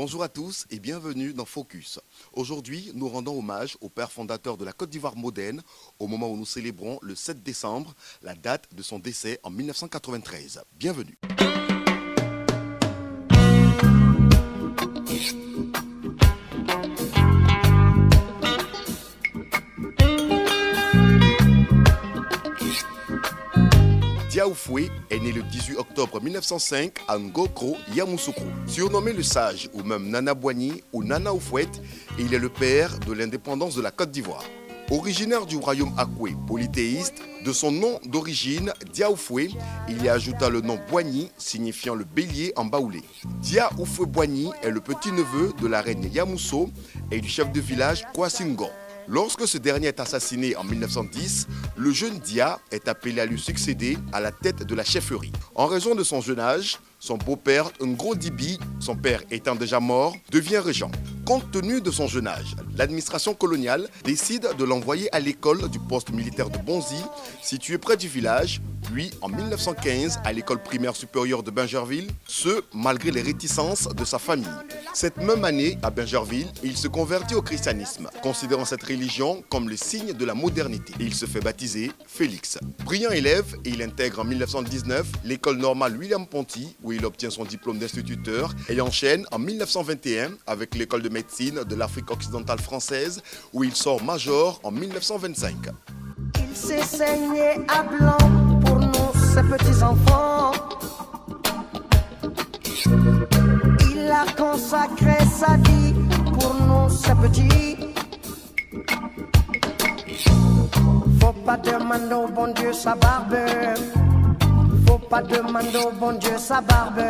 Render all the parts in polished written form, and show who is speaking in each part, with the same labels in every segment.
Speaker 1: Bonjour à tous et bienvenue dans Focus. Aujourd'hui, nous rendons hommage au père fondateur de la Côte d'Ivoire moderne au moment où nous célébrons le 7 décembre, la date de son décès en 1993. Bienvenue. Dia Oufoué est né le 18 octobre 1905 à Ngokro, Yamoussoukro. Surnommé le Sage ou même Nana Boigny ou Nana Oufouet, il est le père de l'indépendance de la Côte d'Ivoire. Originaire du royaume Akoué, polythéiste, de son nom d'origine, Dia Oufoué, il y ajouta le nom Boigny, signifiant le bélier en baoulé. Dia Oufoué Boigny est le petit-neveu de la reine Yamousso et du chef de village Kouassingon. Lorsque ce dernier est assassiné en 1910, le jeune Dia est appelé à lui succéder à la tête de la chefferie. En raison de son jeune âge, son beau-père Ngro Dibi, son père étant déjà mort, devient régent. Compte tenu de son jeune âge, l'administration coloniale décide de l'envoyer à l'école du poste militaire de Bonzi, situé près du village, puis en 1915 à l'école primaire supérieure de Bingerville, ce malgré les réticences de sa famille. Cette même année, à Bingerville, il se convertit au christianisme, considérant cette religion comme le signe de la modernité. Il se fait baptiser Félix. Brillant élève, il intègre en 1919 l'école normale William Ponty, où il obtient son diplôme d'instituteur, et enchaîne en 1921 avec l'école de médecine de l'Afrique occidentale française, où il sort major en 1925.
Speaker 2: Il s'est saigné à blanc pour nous, ces petits enfants. Il a consacré sa vie pour nous, ces petits. Faut pas demander au bon Dieu sa barbe. Faut pas demander au bon Dieu sa barbe.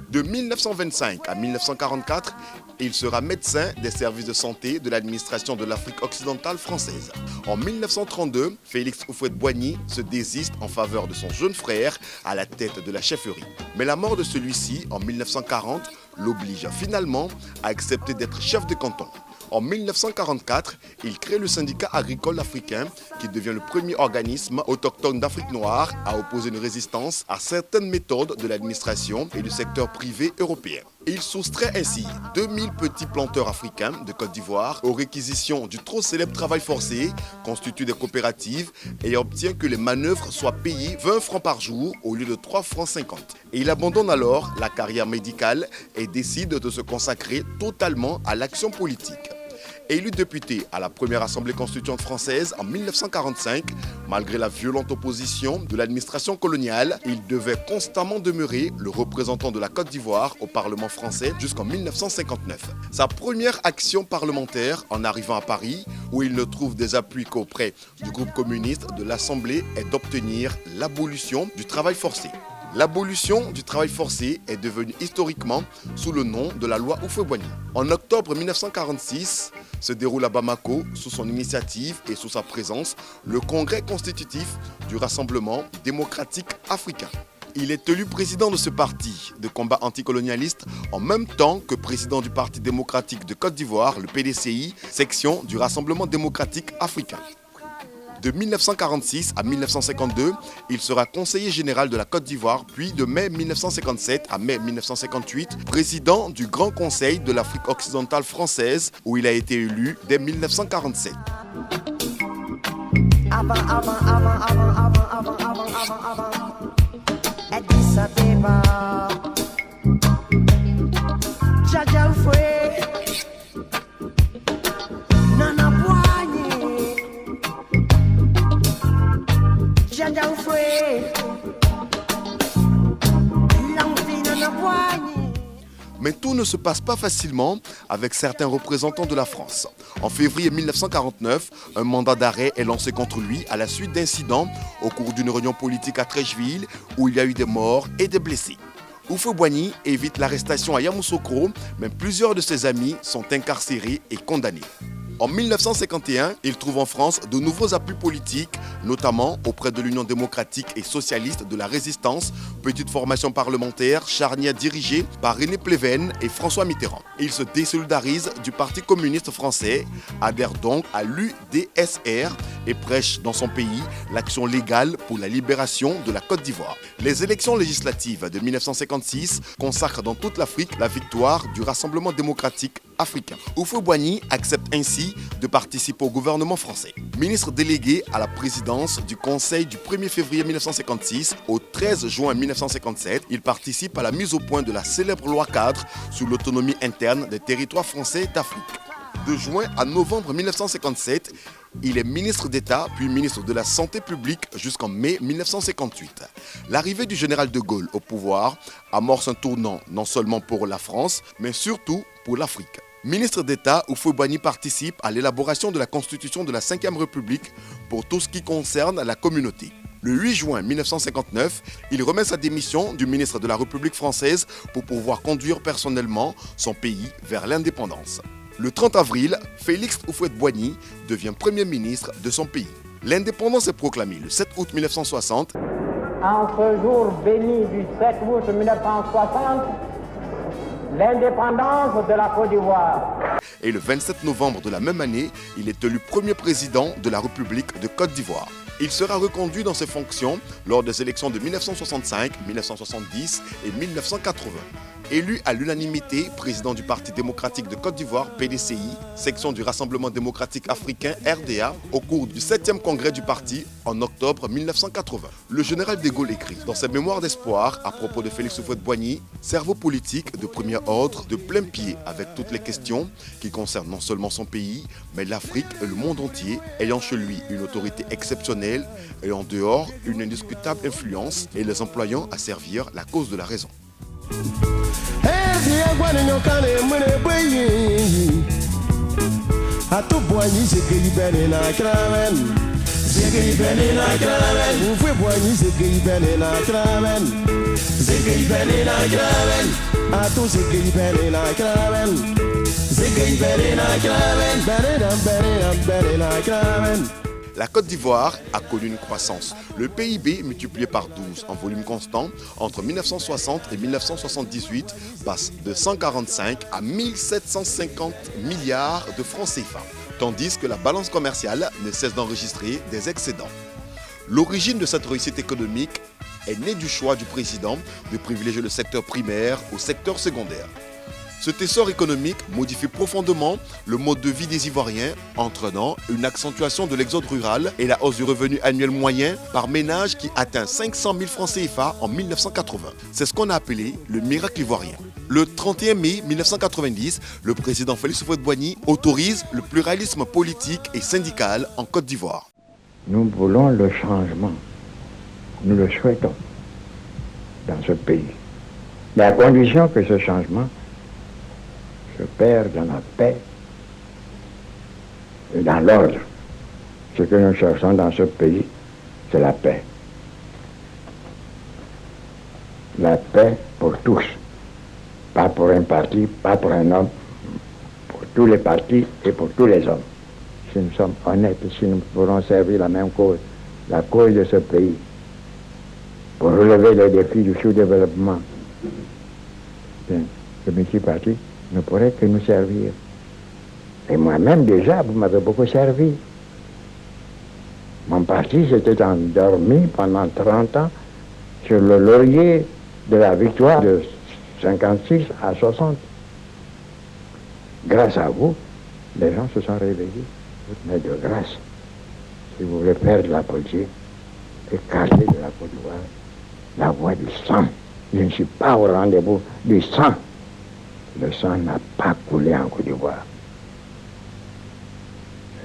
Speaker 1: De 1925 à 1944, il sera médecin des services de santé de l'administration de l'Afrique occidentale française. En 1932, Félix Houphouët-Boigny se désiste en faveur de son jeune frère à la tête de la chefferie. Mais la mort de celui-ci, en 1940, l'oblige finalement à accepter d'être chef de canton. En 1944, il crée le syndicat agricole africain qui devient le premier organisme autochtone d'Afrique noire à opposer une résistance à certaines méthodes de l'administration et du secteur privé européen. Il soustrait ainsi 2000 petits planteurs africains de Côte d'Ivoire aux réquisitions du trop célèbre travail forcé, constitue des coopératives et obtient que les manœuvres soient payées 20 francs par jour au lieu de 3 francs 50. Et il abandonne alors la carrière médicale et décide de se consacrer totalement à l'action politique. Élu député à la première Assemblée constituante française en 1945, malgré la violente opposition de l'administration coloniale, il devait constamment demeurer le représentant de la Côte d'Ivoire au Parlement français jusqu'en 1959. Sa première action parlementaire en arrivant à Paris, où il ne trouve des appuis qu'auprès du groupe communiste de l'Assemblée, est d'obtenir l'abolition du travail forcé. L'abolition du travail forcé est devenue historiquement sous le nom de la loi Houphouët-Boigny. En octobre 1946, se déroule à Bamako, sous son initiative et sous sa présence, le congrès constitutif du Rassemblement démocratique africain. Il est élu président de ce parti de combat anticolonialiste en même temps que président du Parti démocratique de Côte d'Ivoire, le PDCI, section du Rassemblement démocratique africain. De 1946 à 1952, il sera conseiller général de la Côte d'Ivoire, puis de mai 1957 à mai 1958, président du Grand Conseil de l'Afrique occidentale française, où il a été élu dès 1947. Mais tout ne se passe pas facilement avec certains représentants de la France. En février 1949, un mandat d'arrêt est lancé contre lui à la suite d'incidents au cours d'une réunion politique à Treichville où il y a eu des morts et des blessés. Houphouët-Boigny évite l'arrestation à Yamoussoukro, mais plusieurs de ses amis sont incarcérés et condamnés. En 1951, il trouve en France de nouveaux appuis politiques, notamment auprès de l'Union démocratique et socialiste de la Résistance, petite formation parlementaire charnière dirigée par René Pleven et François Mitterrand. Il se désolidarise du Parti communiste français, adhère donc à l'UDSR et prêche dans son pays l'action légale pour la libération de la Côte d'Ivoire. Les élections législatives de 1956 consacrent dans toute l'Afrique la victoire du Rassemblement démocratique africain. Houphouët-Boigny accepte ainsi de participer au gouvernement français. Ministre délégué à la présidence du Conseil du 1er février 1956 au 13 juin 1957, il participe à la mise au point de la célèbre loi cadre sur l'autonomie interne des territoires français d'Afrique. De juin à novembre 1957, il est ministre d'État puis ministre de la Santé publique jusqu'en mai 1958. L'arrivée du général de Gaulle au pouvoir amorce un tournant non seulement pour la France, mais surtout pour l'Afrique. Ministre d'État, Houphouët-Boigny participe à l'élaboration de la Constitution de la Ve République pour tout ce qui concerne la communauté. Le 8 juin 1959, il remet sa démission du ministre de la République française pour pouvoir conduire personnellement son pays vers l'indépendance. Le 30 avril, Félix Houphouët-Boigny devient Premier ministre de son pays. L'indépendance est proclamée le 7 août 1960.
Speaker 3: En ce jour béni du 7 août 1960, l'indépendance de la Côte d'Ivoire.
Speaker 1: Et le 27 novembre de la même année, il est élu premier président de la République de Côte d'Ivoire. Il sera reconduit dans ses fonctions lors des élections de 1965, 1970 et 1980. Élu à l'unanimité président du Parti démocratique de Côte d'Ivoire, PDCI, section du Rassemblement démocratique africain, RDA, au cours du 7e congrès du parti en octobre 1980. Le général de Gaulle écrit dans ses mémoires d'espoir à propos de Félix Houphouët-Boigny, cerveau politique de premier ordre, de plein pied avec toutes les questions qui concernent non seulement son pays, mais l'Afrique et le monde entier, ayant chez lui une autorité exceptionnelle et en dehors une indiscutable influence et les employant à servir la cause de la raison. La Côte d'Ivoire a connu une croissance. Le PIB, multiplié par 12 en volume constant, entre 1960 et 1978, passe de 145 à 1750 milliards de francs CFA, tandis que la balance commerciale ne cesse d'enregistrer des excédents. L'origine de cette réussite économique est née du choix du président de privilégier le secteur primaire au secteur secondaire. Ce essor économique modifie profondément le mode de vie des Ivoiriens, entraînant une accentuation de l'exode rural et la hausse du revenu annuel moyen par ménage qui atteint 500 000 francs CFA en 1980. C'est ce qu'on a appelé le miracle ivoirien. Le 31 mai 1990, le président Félix Houphouët-Boigny autorise le pluralisme politique et syndical en Côte d'Ivoire.
Speaker 4: Nous voulons le changement. Nous le souhaitons dans ce pays. Mais à condition que ce changement se perd dans la paix et dans l'ordre. Ce que nous cherchons dans ce pays, c'est la paix. La paix pour tous. Pas pour un parti, pas pour un homme, pour tous les partis et pour tous les hommes. Si nous sommes honnêtes, si nous voulons servir la même cause, la cause de ce pays, pour relever les défis du sous-développement, le multiparti ne pourrait que nous servir. Et moi-même déjà, vous m'avez beaucoup servi. Mon parti s'était endormi pendant 30 ans sur le laurier de la victoire de 56 à 60. Grâce à vous, les gens se sont réveillés. Mais de grâce, si vous voulez faire de la politique, écarter de la Côte d'Ivoire la voie du sang. Je ne suis pas au rendez-vous du sang. Le sang n'a pas coulé en Côte d'Ivoire.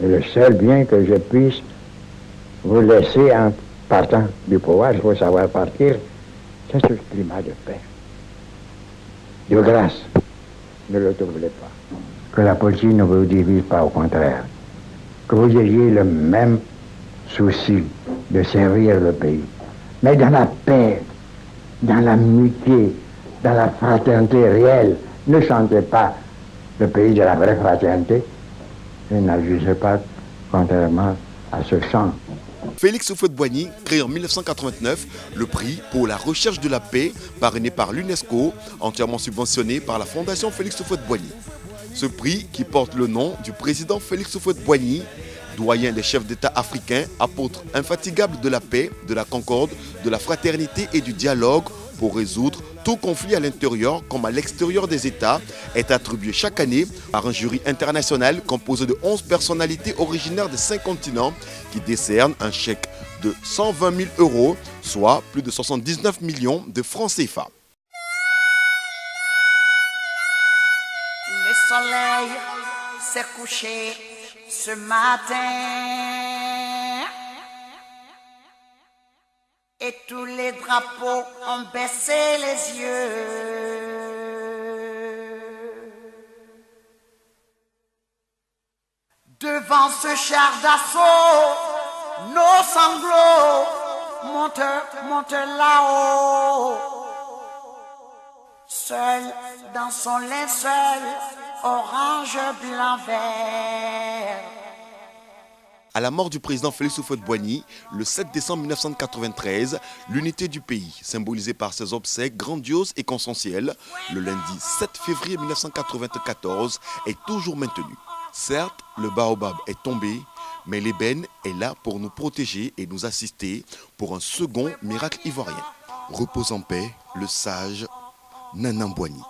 Speaker 4: Et le seul bien que je puisse vous laisser en partant du pouvoir, il faut savoir partir, c'est ce climat de paix. De grâce, ne le troublez pas. Que la politique ne vous divise pas, au contraire. Que vous ayez le même souci de servir le pays. Mais dans la paix, dans l'amitié, dans la fraternité réelle. Ne chantez pas le pays de la vraie fraternité, Il n'agissait pas contrairement à ce chant.
Speaker 1: Félix Houphouët-Boigny crée en 1989 le prix pour la recherche de la paix parrainé par l'UNESCO, entièrement subventionné par la Fondation Félix Houphouët-Boigny. Ce prix, qui porte le nom du président Félix Houphouët-Boigny, doyen des chefs d'État africains, apôtre infatigable de la paix, de la concorde, de la fraternité et du dialogue pour résoudre tout conflit à l'intérieur comme à l'extérieur des États, est attribué chaque année par un jury international composé de 11 personnalités originaires des 5 continents qui décernent un chèque de 120 000 euros, soit plus de 79 millions de francs CFA.
Speaker 5: Le soleil s'est couché ce matin et tous les drapeaux ont baissé les yeux. Devant ce char d'assaut, nos sanglots montent là-haut. Seul dans son linceul, orange, blanc, vert.
Speaker 1: À la mort du président Félix Houphouët-Boigny, le 7 décembre 1993, l'unité du pays, symbolisée par ses obsèques grandioses et consensuelles, le lundi 7 février 1994, est toujours maintenue. Certes, le baobab est tombé, mais l'ébène est là pour nous protéger et nous assister pour un second miracle ivoirien. Repose en paix, le sage Nana Boigny.